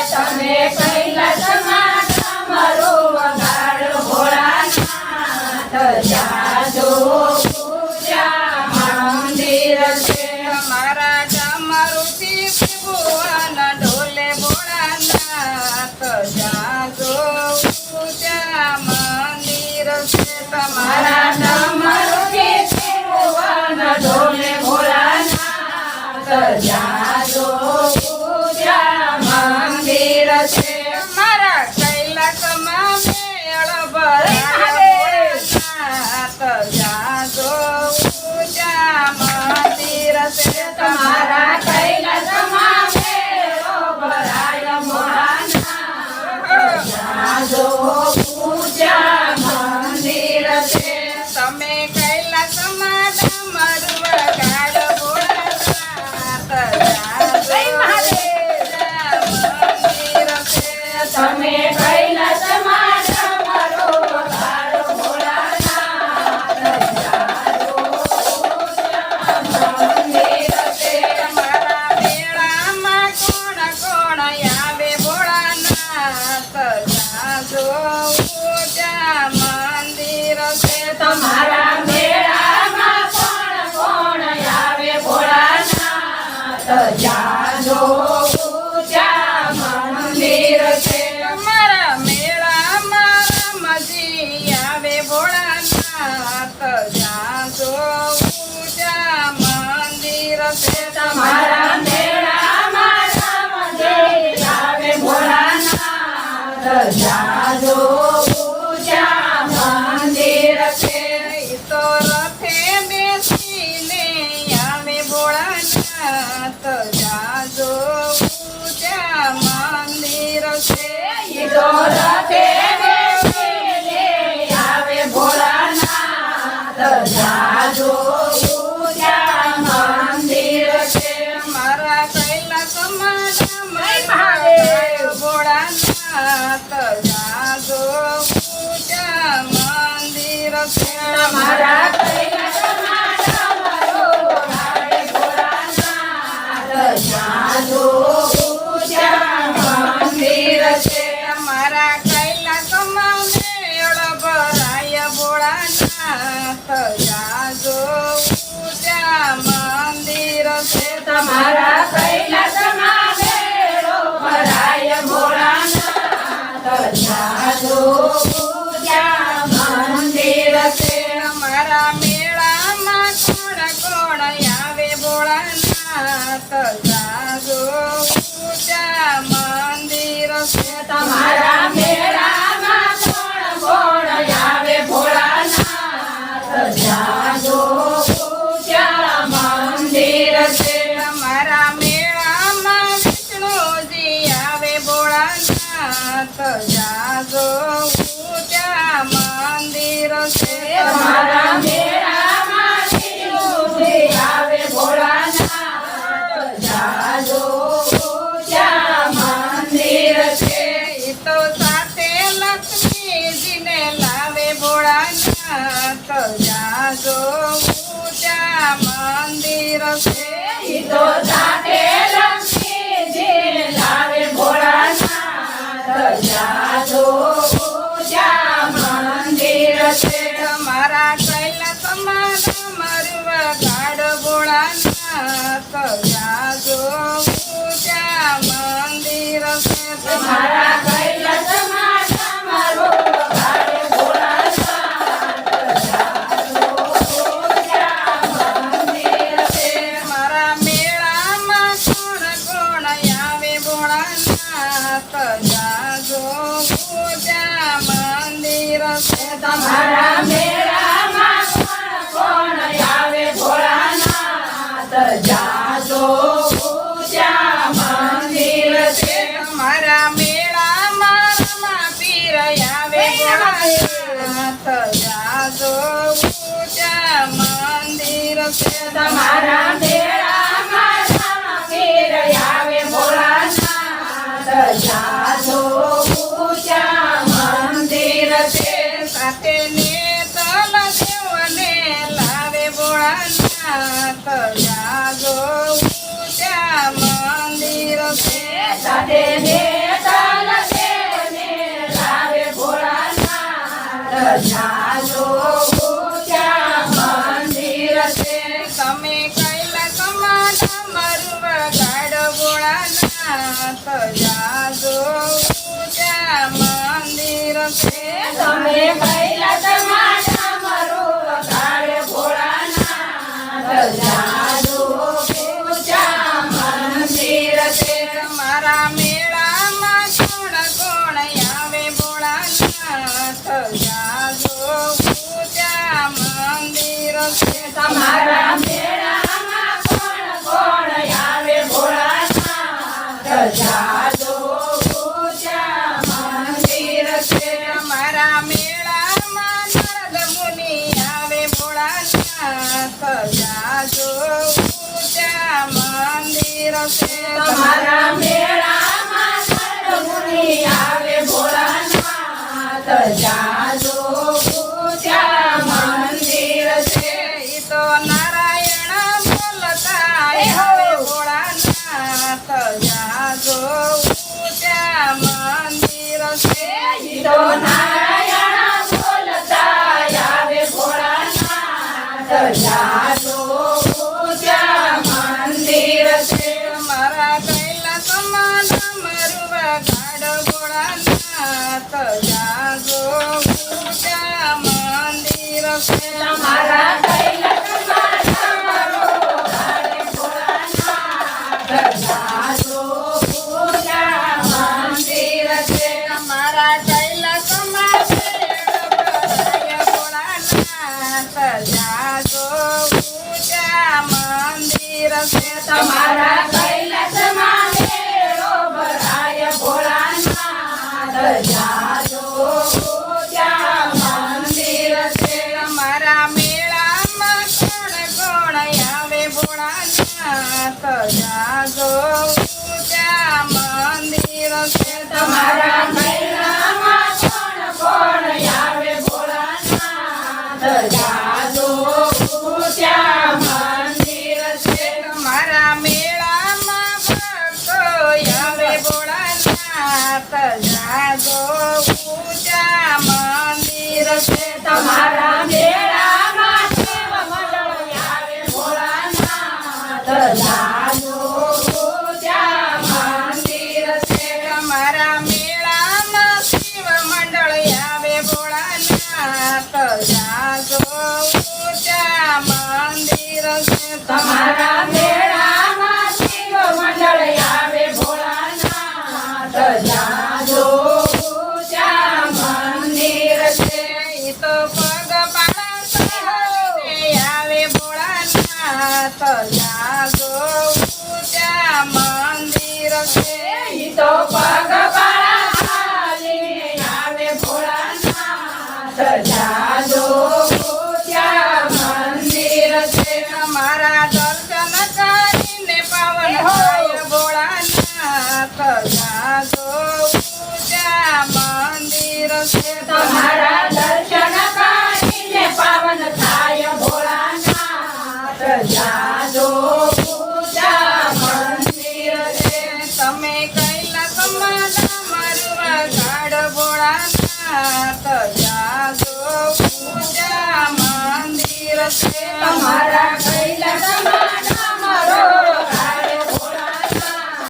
તમે કૈલાસમાં ડમરું વગાડો ભોળાનાથ જાજો પૂજા મંદિર છે મારા ડમરુથી ત્રિભુવન ડોલે ભોળાનાથ જાજો પૂજા મંદિર છે મારા ડમરુથી ત્રિભુવન ડોલે ભોળાનાથ જાજો પૂજા મંદિર છે મારા કૈલાસમાં મેળ ભરાય ભોળાનાથ જાજો પૂજા મંદિર છે તમારા કૈલાસમાં મેળો ભરાય ભોળાનાથ જાજો પૂજા મંદિર છે તમે કૈલાસમાં ડમરું વગાડો ભોળાનાથ જાજો પૂજા મંદિર છે તમે કૈલાસમાં ડમરો વગાડો ભોળાનાથ જાજો પૂજા મંદિર છે મારા મેળામાં કોણ કોણ આવે ભોળાનાથ જાજો પૂજા મંદિર છે તમારા મેળામાં કોણ આવે ભોળાનાથ જાજો પૂજા મંદિર છે મારા મેળામાં રમજી આવે ભોળાનાથ જાજો પૂજા મંદિર છે તમારા મેળામાં રામદેવ આવે ભોળાનાથ જાજો પૂજા મંદિર છે તો રથે બેસીને આવે ભોળાનાથ જાજો પૂજા મંદિર છે તો રથે બેસીને આવે ભોળાનાથ જાજો પૂજા મંદિર છે મારા કૈલાસમાં મહાદેવ ભોળાનાથ જાજો પૂજા મંદિર છે તમારા કૈલાસમાં ડમરો વગાડે ભોળાનાથ જાજો પૂજા મંદિર છે મારા કૈલાસમાં મેળ ભરાય ભોળાનાથ જાજો પૂજા મંદિર છે તમારા કૈલાસમાં મેળો ભરાય ભોળાનાથ જાજો પૂજા મંદિર છે મારા મેળામાં કોણ કોણ આવે ભોળાનાથ જાજો પૂજા મંદિર છે તમારા મેળામાં કોણ આવે ભોળાનાથ જાજો પૂજા મંદિર છે મારા મેળામાં વિષ્ણુજી આવે ભોળાનાથ જાજો પૂજા મંદિર છે તમારા મેળામાં શિવજી આવે ભોળાનાથ જાજો પૂજા મંદિર છે તો સાથે લક્ષ્મીજીને લાવે ભોળાનાથ જાજો પૂજા મંદિર છે તો સાથે લક્ષ્મીજી લાવે ભોળાનાથ જાજો પૂજા મંદિર છે મારા કૈલાસમાં ડમરું વગાડો ભોળાનાથ જાજો પૂજા મંદિર છે તમારા કૈલાસમાં ડમરો વગાડે ભોળાનાથ જાજો પૂજા મંદિર છે મારા મેળામાં કોણ કોણ આવે ભોળાનાથ જાજો પૂજા મંદિર છે તમારા મેળામાં કોણ આવે ભોળાનાથ જાજો પૂજા મંદિર છે મારા મેળામાં રમા પીર આવે ભોળાનાથ જાજો પૂજા મંદિર છે તમારા મેળામાં રામપીર આવે ભોળાનાથ જાજો પૂજા મંદિર છે સાથે નેતલ દેવને લાવે ભોળાનાથ જાજો પૂજા મંદિર છે સાથે મેળામાં ડમરું વગાડો ભોળાનાથ જાજો ઊંચા મંદિર છે તમે કૈલાસમાં ડમરું વગાડે ભોળાનાથ જાજો ઊંચા મંદિર છે મારા મેળામાં કોણ કોણ આવે ભોળાનાથ જાજો ઊંચા મંદિર છે તમારા મેળામાં કોણ કોણ આવે ભોળાનાથ જાજો ઊંચા મંદિર છે મારા મેળામાં નારદ મુનિ આવે ભોળાનાથ જાજો ઊંચા મંદિર છે તમારા મેળામાં સર્વમુનિ આવે ભોળાનાથ જાજો ઊંચા મંદિર છે ઈ તો નારાયણ બોલતા આવે ભોળાનાથ જાજો ઊંચા મંદિર છે ઈ તો નારાયણ બોલતા આવે ભોળાનાથ જાજો ઊંચા મંદિર છે મારા કૈલાસમાં ડમરું વગાડો ભોળાનાથ જાજો ઊંચા મંદિર છે તમારા કૈલાસમાં ડમરું વગાડે ભોળાનાથ જાજો ઊંચા મંદિર છે મારા કૈલાસમાં ભરાય ભોળાનાથ જાજો ઊંચા મંદિર છે તમારા કૈલાસમાં મેળો ભરાય ભોળાનાથ જાજો ઊંચા મંદિર છે મારા મેળામાં કોણ કોણ આવે ભોળાનાથ જાજો ઊંચા મંદિર છે તમારા મેળામાં કોણ કોણ આવે ભોળાનાથ જાજો ઊંચા મંદિર છે મારા મેળામાં ભક્તો આવે ભોળાનાથ જાજો ઊંચા મંદિર છે તમારા મેળામાં શિવ મંડળ આવે ભોળાનાથ જાજો ઊંચા મંદિર છે મારા મેળામાં શિવ મંડળ આવે ભોળાનાથ જાજો ઊંચા મંદિર છે તમારા મેળામાં શિવ મંડળ આવે ભોળાનાથ જાજો ઊંચા મંદિર છે ઈ તો પગ પાળા આવે ભોળાનાથ જાજો ઊંચા મંદિર છે ઈ તો